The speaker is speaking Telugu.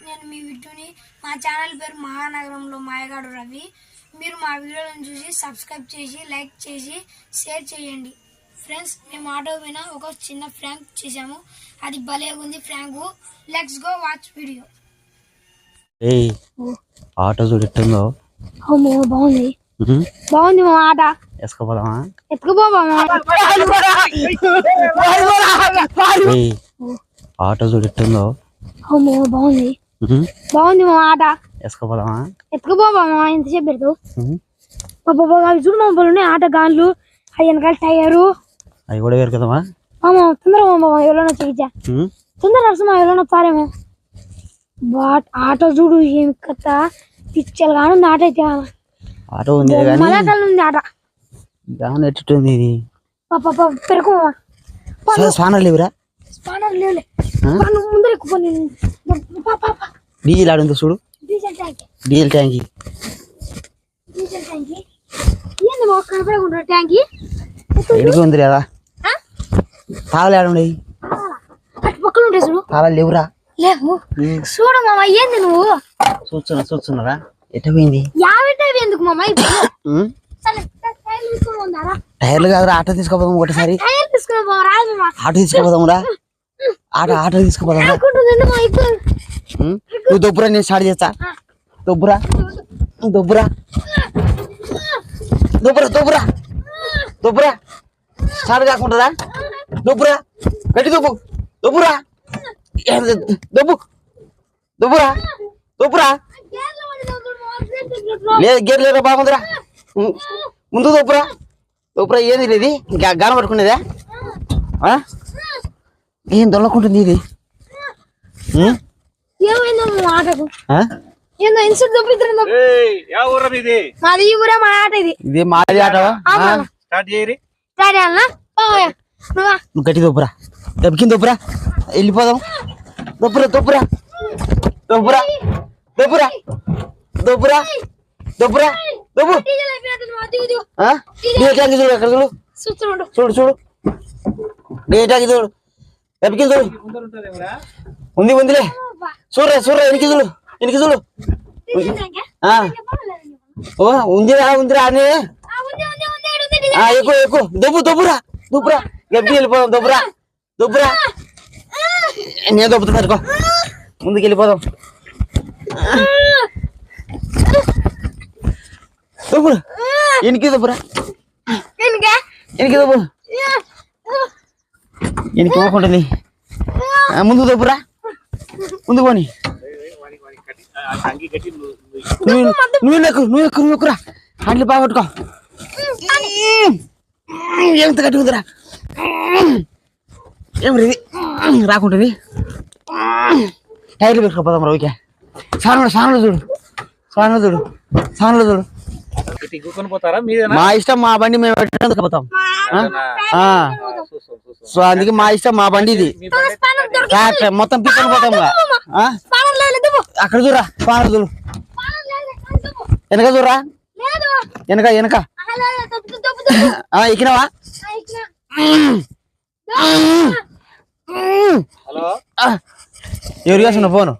నేను మీ విట్టుని మా ఛానల్ పేరు మహానగరంలో మాయగాడు రవి. మీరు మా వీడియోలను చూసి సబ్స్క్రైబ్ చేసి లైక్ చేసి షేర్ చేయండి. ఫ్రెండ్స్, మేము ఆటో మీద ఒక చిన్న ఫ్రాంక్ చేసాము. అది భలే ఉంది prank. Let's go watch video. Auto చూడుతుందో బాగుంది బాగుంది మా ఆట. ఎసుకుపోదామా? ఆటో చూడుతుందో బాగుంది బాగుంది మా ఆట. ఎసుకుపోదామా? ఎత్తుకుపోమా ఎంతసేపు పెడతావు? అవి చూడు మా ఉన్నాయి ఆట గాన్లు, అవి వెనకాల టైరు అవి కూడా వేరు కదమ్మా. తొందరగా ఎవరైనా చేయించా తొందర నడుస్తున్నా ఎవరైనా వచ్చారేమో. ఆటో చూడు ఏమి కథ పిచ్చలు కానీ ఉంది ఆట అయితే. ఆటో ఉంది ఉంది ఆట ఎట్టుంది ఇది పెరుకు స్పానర్ లేవురా? స్పానర్ లేవులే ముందర ఎక్కువ డీజిల్ ఆడుందో చూడు. డీజిల్ ట్యాంకీ ఏంది మా కనపడకుండా ట్యాంకీ ఎడికి ఉంది కదా. తాళాలు ఆడుండేవి అటు పక్కన ఉంటాయి చూడు. తాళాలు లేవురా? లేవు. చూడు మామ ఏంది నువ్వు చూస్తున్నారా ఎట్ట పోయింది? యావెంటవి ఎందుకు మామ? టైర్లు కాదురా, ఆటో తీసుకోపోదాం ఒకటిసారి. ఆటో తీసుకోపోదాంరా, ఆటో తీసుకోపోదాం. నువ్వు దొబ్బురా, నేను స్టార్ట్ చేస్తా. దొబ్బురా దొబ్బురా దొబ్బురా దొబ్బురా దొబ్బురా స్టార్ట్ కాకుంటుందా? దొబ్బురా గట్టి దొబ్బు దొబ్బురా దొబ్బు దొబ్బురా దొబ్బురా. లేదు గేర్ లేదా బాగుందిరా. ముందు దొబ్బురా దొబ్బురా. ఏంది ఇది గానం పట్టుకునేదా? ఏం దొల్లకుంటుంది ఇది? ఇది మాది ఆట. నువ్వు గట్టి దొబ్బురా, దెబ్బకింది దొబ్బురా, వెళ్ళిపోదాం. దొబ్బురా దొబ్బురా దొబ్బురా దొబ్బురా దొబ్బురా దొబ్బురా దొబ్బు. చూడు అక్కడ చూడు చూడు చూడు డేటాకి చూడు. దెబ్బకింది చూడు. ఉంది ఉందిలే. చూడరా ఎనికి చూడు ఎనికి చూడు. ఉందిరా ఉందిరా అని ఎక్కువ ఎక్కువ దొబ్బు దొబ్బురా దొబ్బురా. గబ్బి వెళ్ళిపోదాం. దొబ్బురా దొబ్బురా. నేను దొబ్బుతా పట్టుకో. ముందుకు వెళ్ళిపోదాం. దొబ్బురా ఎనికి దొబ్బురా ఎనికి దొబ్బు. ఎనికి ఇవ్వకుంటుంది. ముందు దొబ్బురా ముందు పోని. నువ్వు ఎక్కురా. హ్యాండ్లు బాగా పట్టుకో. ఎంత గట్టి ఉందిరా. ఏమి రాకుంటుంది. టైర్లు పెట్టుకోపోదాం రా. ఓకే సానలు చూడు మా ఇష్టం. మా బండి మేము పోతాం. సో అందుకే మా ఇష్టం. మా బండి ఇది మొత్తం పీకొని పోతాం. అక్కడ చూడరా స్పానర్ చూడు. వెనక చూడరా వెనక ఎక్కినావా? ఎవరు చేస్తున్నా ఫోను?